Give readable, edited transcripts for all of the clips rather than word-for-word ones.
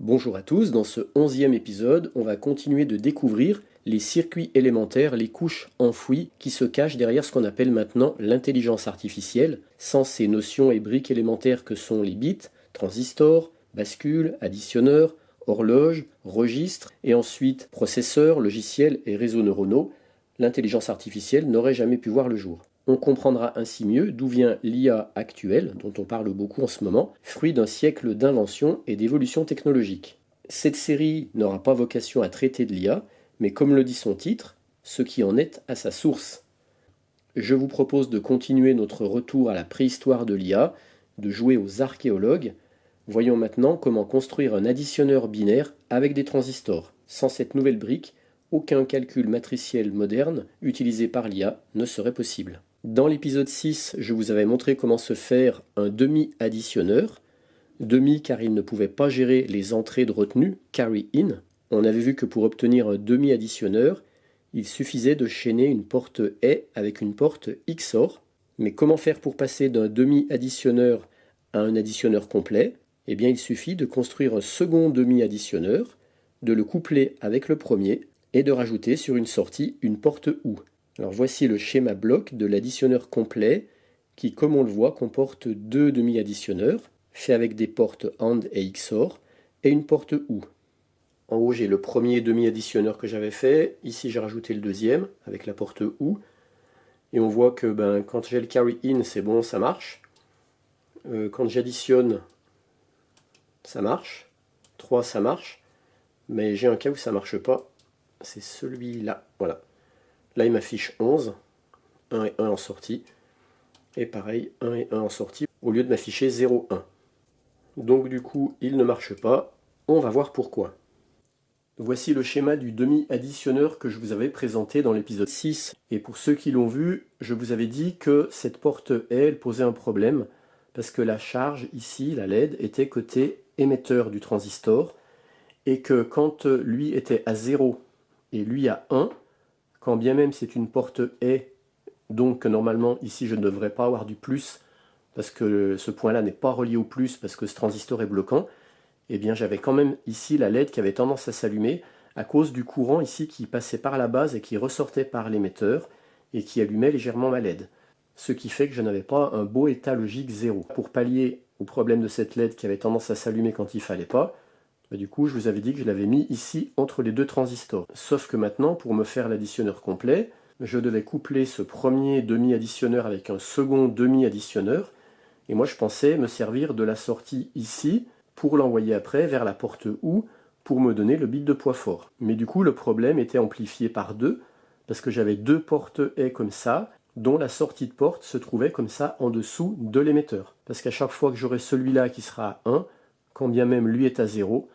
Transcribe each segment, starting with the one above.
Bonjour à tous, dans ce 11e épisode, on va continuer de découvrir les circuits élémentaires, les couches enfouies qui se cachent derrière ce qu'on appelle maintenant l'intelligence artificielle, sans ces notions et briques élémentaires que sont les bits, transistors, bascules, additionneurs, horloges, registres, et ensuite processeurs, logiciels et réseaux neuronaux, l'intelligence artificielle n'aurait jamais pu voir le jour. On comprendra ainsi mieux d'où vient l'IA actuelle, dont on parle beaucoup en ce moment, fruit d'un siècle d'invention et d'évolution technologique. Cette série n'aura pas vocation à traiter de l'IA, mais comme le dit son titre, ce qui en est à sa source. Je vous propose de continuer notre retour à la préhistoire de l'IA, de jouer aux archéologues. Voyons maintenant comment construire un additionneur binaire avec des transistors. Sans cette nouvelle brique, aucun calcul matriciel moderne utilisé par l'IA ne serait possible. Dans l'épisode 6, je vous avais montré comment se faire un demi-additionneur. Demi car il ne pouvait pas gérer les entrées de retenue, carry in. On avait vu que pour obtenir un demi-additionneur, il suffisait de chaîner une porte A avec une porte XOR. Mais comment faire pour passer d'un demi-additionneur à un additionneur complet? Eh bien, il suffit de construire un second demi-additionneur, de le coupler avec le premier et de rajouter sur une sortie une porte OU. Alors voici le schéma bloc de l'additionneur complet qui, comme on le voit, comporte deux demi-additionneurs, faits avec des portes AND et XOR, et une porte OU. En haut, j'ai le premier demi-additionneur que j'avais fait. Ici, j'ai rajouté le deuxième avec la porte OU. Et on voit que quand j'ai le carry in, c'est bon, ça marche. Quand j'additionne, ça marche. 3, ça marche. Mais j'ai un cas où ça ne marche pas. C'est celui-là. Voilà. Là, il m'affiche 11, 1 et 1 en sortie. Et pareil, 1 et 1 en sortie, au lieu de m'afficher 0, 1. Donc du coup, il ne marche pas. On va voir pourquoi. Voici le schéma du demi-additionneur que je vous avais présenté dans l'épisode 6. Et pour ceux qui l'ont vu, je vous avais dit que cette porte A, elle posait un problème, parce que la charge, ici, la LED, était côté émetteur du transistor, et que quand lui était à 0 et lui à 1, quand bien même c'est une porte A, donc normalement ici je ne devrais pas avoir du plus, parce que ce point-là n'est pas relié au plus, parce que ce transistor est bloquant, et bien j'avais quand même ici la LED qui avait tendance à s'allumer, à cause du courant ici qui passait par la base et qui ressortait par l'émetteur, et qui allumait légèrement ma LED. Ce qui fait que je n'avais pas un beau état logique 0. Pour pallier au problème de cette LED qui avait tendance à s'allumer quand il ne fallait pas, du coup, je vous avais dit que je l'avais mis ici entre les deux transistors. Sauf que maintenant, pour me faire l'additionneur complet, je devais coupler ce premier demi-additionneur avec un second demi-additionneur. Et moi, je pensais me servir de la sortie ici pour l'envoyer après vers la porte OU pour me donner le bit de poids fort. Mais du coup, le problème était amplifié par 2 parce que j'avais deux portes A comme ça, dont la sortie de porte se trouvait comme ça en dessous de l'émetteur. Parce qu'à chaque fois que j'aurai celui-là qui sera à 1, quand bien même lui est à 0,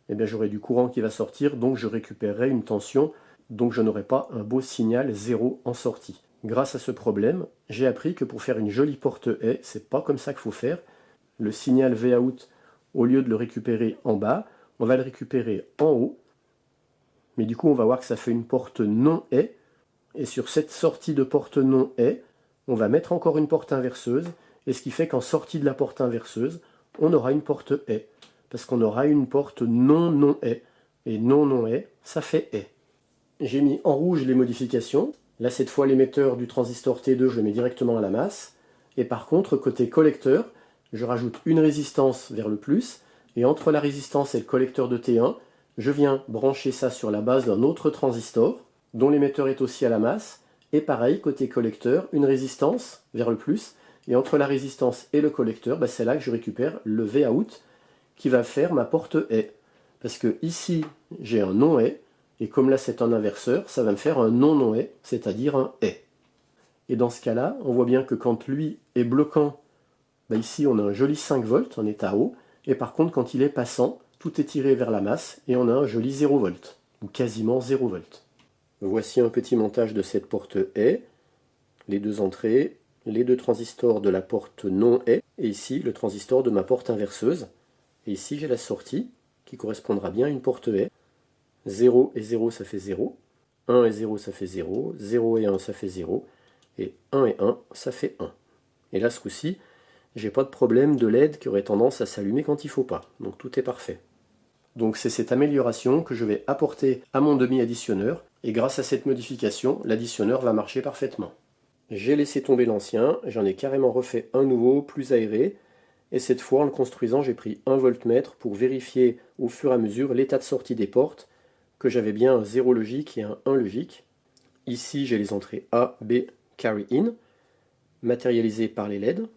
eh bien j'aurai du courant qui va sortir, donc je récupérerai une tension, donc je n'aurai pas un beau signal 0 en sortie. Grâce à ce problème, j'ai appris que pour faire une jolie porte A, c'est pas comme ça qu'il faut faire. Le signal Vout, au lieu de le récupérer en bas, on va le récupérer en haut. Mais du coup, on va voir que ça fait une porte non A. Et sur cette sortie de porte non A, on va mettre encore une porte inverseuse. Et ce qui fait qu'en sortie de la porte inverseuse, on aura une porte A. Parce qu'on aura une porte non A. Et non A, ça fait A. J'ai mis en rouge les modifications. Là, cette fois, l'émetteur du transistor T2, je le mets directement à la masse. Et par contre, côté collecteur, je rajoute une résistance vers le plus. Et entre la résistance et le collecteur de T1, je viens brancher ça sur la base d'un autre transistor, dont l'émetteur est aussi à la masse. Et pareil, côté collecteur, une résistance vers le plus. Et entre la résistance et le collecteur, c'est là que je récupère le Vout, qui va faire ma porte A. Parce que ici, j'ai un non A, et comme là c'est un inverseur, ça va me faire un non A, c'est-à-dire un A. Et dans ce cas-là, on voit bien que quand lui est bloquant, ici on a un joli 5 volts en état haut, et par contre quand il est passant, tout est tiré vers la masse, et on a un joli 0 volts, ou quasiment 0 volts. Voici un petit montage de cette porte A, les deux entrées, les deux transistors de la porte non A, et ici le transistor de ma porte inverseuse. Et ici, j'ai la sortie, qui correspondra bien à une porte A. 0 et 0, ça fait 0. 1 et 0, ça fait 0. 0 et 1, ça fait 0. Et 1 et 1, ça fait 1. Et là, ce coup-ci, j'ai pas de problème de LED qui aurait tendance à s'allumer quand il faut pas. Donc tout est parfait. Donc c'est cette amélioration que je vais apporter à mon demi-additionneur, et grâce à cette modification, l'additionneur va marcher parfaitement. J'ai laissé tomber l'ancien, j'en ai carrément refait un nouveau, plus aéré, et cette fois en le construisant j'ai pris un voltmètre pour vérifier au fur et à mesure l'état de sortie des portes, que j'avais bien un 0 logique et un 1 logique. Ici j'ai les entrées A, B, carry in, matérialisées par les LED.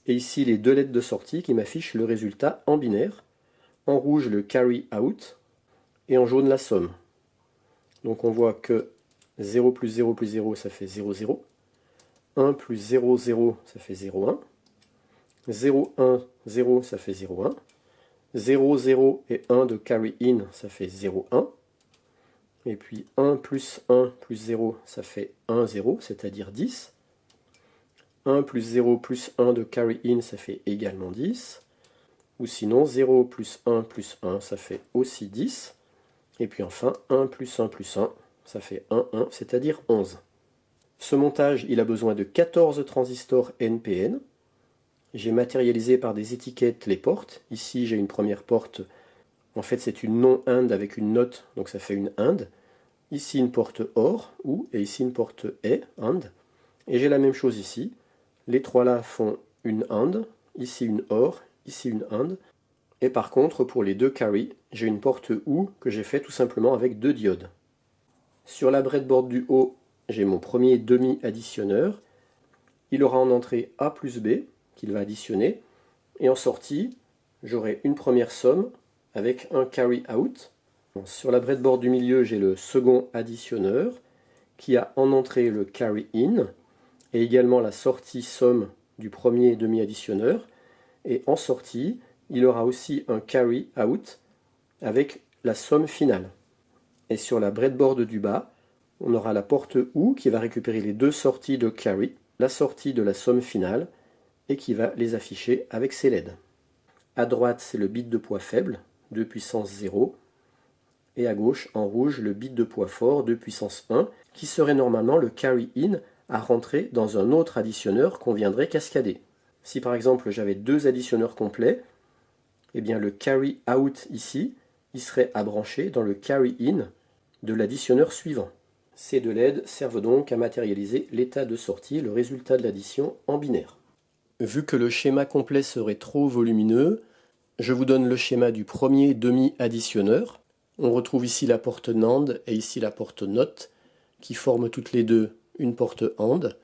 Et ici les deux LED de sortie qui m'affichent le résultat en binaire. En rouge le carry out et en jaune la somme. Donc on voit que 0 plus 0 plus 0 ça fait 0, 0. 1 plus 0, 0 ça fait 0, 1. 0, 1, 0 ça fait 0, 1. 0, 0 et 1 de carry in ça fait 0, 1. Et puis 1 plus 1 plus 0 ça fait 1, 0, c'est-à-dire 10. 1 plus 0 plus 1 de carry in ça fait également 10. Ou sinon 0 plus 1 plus 1, ça fait aussi 10. Et puis enfin 1 plus 1 plus 1, ça fait 1, 1, c'est-à-dire 11. Ce montage, il a besoin de 14 transistors NPN. J'ai matérialisé par des étiquettes les portes. Ici j'ai une première porte, en fait c'est une non-AND avec une note, donc ça fait une AND. Ici une porte OR, OU, et ici une porte E, AND. Et j'ai la même chose ici. Les trois là font une AND, ici une OR, ici une AND. Et par contre, pour les deux carry, j'ai une porte OU que j'ai fait tout simplement avec deux diodes. Sur la breadboard du haut, j'ai mon premier demi-additionneur. Il aura en entrée A plus B, qu'il va additionner. Et en sortie, j'aurai une première somme avec un carry out. Sur la breadboard du milieu, j'ai le second additionneur qui a en entrée le carry in et également la sortie somme du premier demi-additionneur. Et en sortie, il aura aussi un carry out avec la somme finale. Et sur la breadboard du bas, on aura la porte OU qui va récupérer les deux sorties de carry, la sortie de la somme finale, et qui va les afficher avec ses LED. À droite, c'est le bit de poids faible, 2 puissance 0, et à gauche, en rouge, le bit de poids fort, 2 puissance 1, qui serait normalement le carry in à rentrer dans un autre additionneur qu'on viendrait cascader. Si par exemple j'avais deux additionneurs complets, eh bien le carry out ici, il serait à brancher dans le carry in de l'additionneur suivant. Ces deux LED servent donc à matérialiser l'état de sortie, le résultat de l'addition en binaire. Vu que le schéma complet serait trop volumineux, je vous donne le schéma du premier demi-additionneur. On retrouve ici la porte NAND et ici la porte NOT, qui forment toutes les deux une porte AND.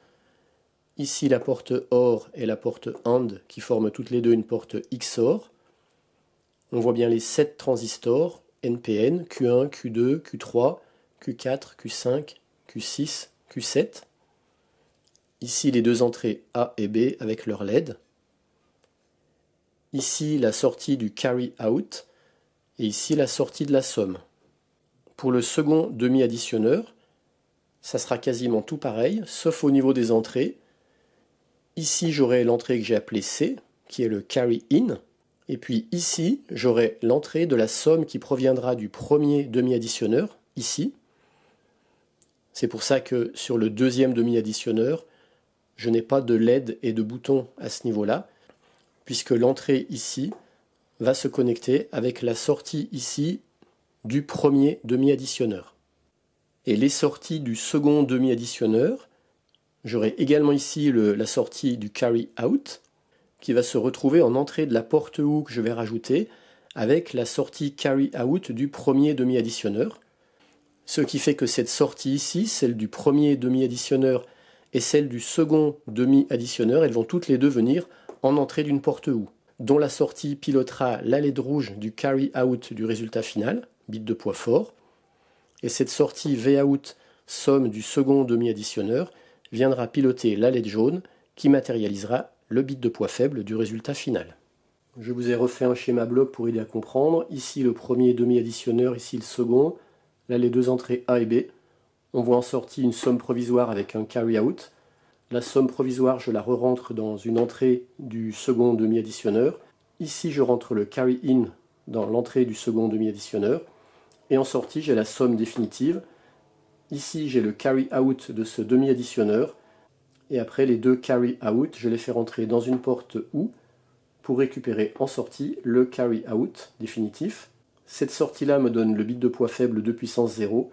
Ici la porte OR et la porte AND, qui forment toutes les deux une porte XOR. On voit bien les 7 transistors NPN, Q1, Q2, Q3, Q4, Q5, Q6, Q7. Ici les deux entrées A et B avec leur LED. Ici la sortie du carry out et ici la sortie de la somme. Pour le second demi-additionneur, ça sera quasiment tout pareil, sauf au niveau des entrées. Ici j'aurai l'entrée que j'ai appelée C, qui est le carry in. Et puis ici, j'aurai l'entrée de la somme qui proviendra du premier demi-additionneur, ici. C'est pour ça que sur le deuxième demi-additionneur, je n'ai pas de LED et de boutons à ce niveau-là, puisque l'entrée ici va se connecter avec la sortie ici du premier demi-additionneur. Et les sorties du second demi-additionneur, j'aurai également ici la sortie du carry out, qui va se retrouver en entrée de la porte OU que je vais rajouter avec la sortie carry out du premier demi-additionneur. Ce qui fait que cette sortie ici, celle du premier demi-additionneur et celle du second demi-additionneur, elles vont toutes les deux venir en entrée d'une porte OU, dont la sortie pilotera la LED rouge du carry out du résultat final, bit de poids fort, et cette sortie VOUT somme du second demi-additionneur viendra piloter la LED jaune qui matérialisera le bit de poids faible du résultat final. Je vous ai refait un schéma bloc pour aider à comprendre. Ici le premier demi-additionneur, ici le second. Là les deux entrées A et B. On voit en sortie une somme provisoire avec un carry out. La somme provisoire, je la re-rentre dans une entrée du second demi-additionneur. Ici je rentre le carry in dans l'entrée du second demi-additionneur. Et en sortie, j'ai la somme définitive. Ici j'ai le carry out de ce demi-additionneur. Et après, les deux carry out, je les fais rentrer dans une porte OU pour récupérer en sortie le carry out définitif. Cette sortie-là me donne le bit de poids faible 2 puissance 0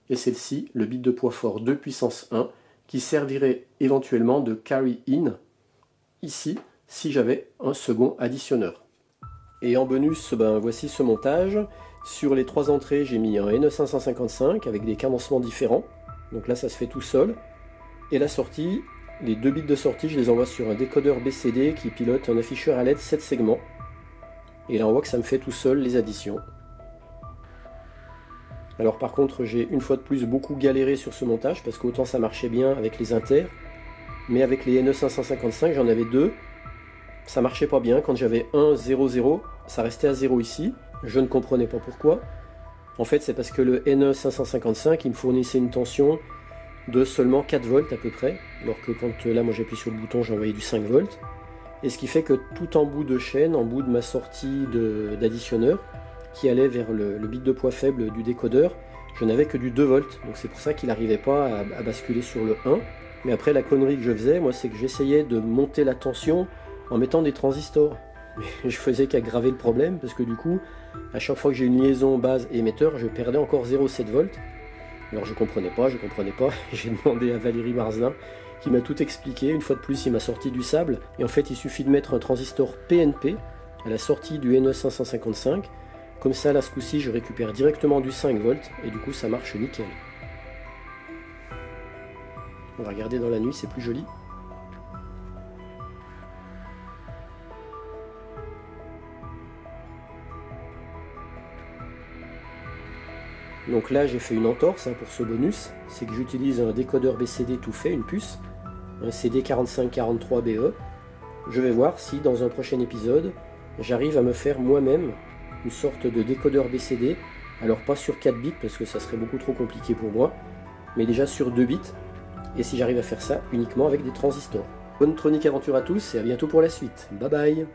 et celle-ci le bit de poids fort 2 puissance 1 qui servirait éventuellement de carry in ici si j'avais un second additionneur. Et en bonus, voici ce montage. Sur les 3 entrées, j'ai mis un NE555 avec des cadencements différents. Donc là, ça se fait tout seul. Et la sortie, les 2 bits de sortie, je les envoie sur un décodeur BCD qui pilote un afficheur à LED 7 segments. Et là, on voit que ça me fait tout seul les additions. Alors par contre, j'ai une fois de plus beaucoup galéré sur ce montage parce qu'autant ça marchait bien avec les inters, mais avec les NE555, j'en avais 2. Ça marchait pas bien. Quand j'avais 1, 0, 0, ça restait à 0 ici. Je ne comprenais pas pourquoi. En fait, c'est parce que le NE555, il me fournissait une tension de seulement 4 volts à peu près, alors que quand là, moi j'appuie sur le bouton, j'ai envoyé du 5 volts. Et ce qui fait que tout en bout de chaîne, en bout de ma sortie d'additionneur, qui allait vers le bit de poids faible du décodeur, je n'avais que du 2 volts. Donc c'est pour ça qu'il n'arrivait pas à basculer sur le 1. Mais après, la connerie que je faisais, moi, c'est que j'essayais de monter la tension en mettant des transistors. Mais je faisais qu'aggraver le problème, parce que du coup, à chaque fois que j'ai une liaison base et émetteur, je perdais encore 0,7 volts. Alors je comprenais pas. J'ai demandé à Valérie Marzin, qui m'a tout expliqué. Une fois de plus, il m'a sorti du sable. Et en fait, il suffit de mettre un transistor PNP à la sortie du NE555. Comme ça, là, ce coup-ci, je récupère directement du 5 volts, et du coup, ça marche nickel. On va regarder dans la nuit, c'est plus joli. Donc là, j'ai fait une entorse pour ce bonus, c'est que j'utilise un décodeur BCD tout fait, une puce, un CD4543BE. Je vais voir si dans un prochain épisode, j'arrive à me faire moi-même une sorte de décodeur BCD, alors pas sur 4 bits parce que ça serait beaucoup trop compliqué pour moi, mais déjà sur 2 bits, et si j'arrive à faire ça uniquement avec des transistors. Bonne Tronic aventure à tous et à bientôt pour la suite. Bye bye.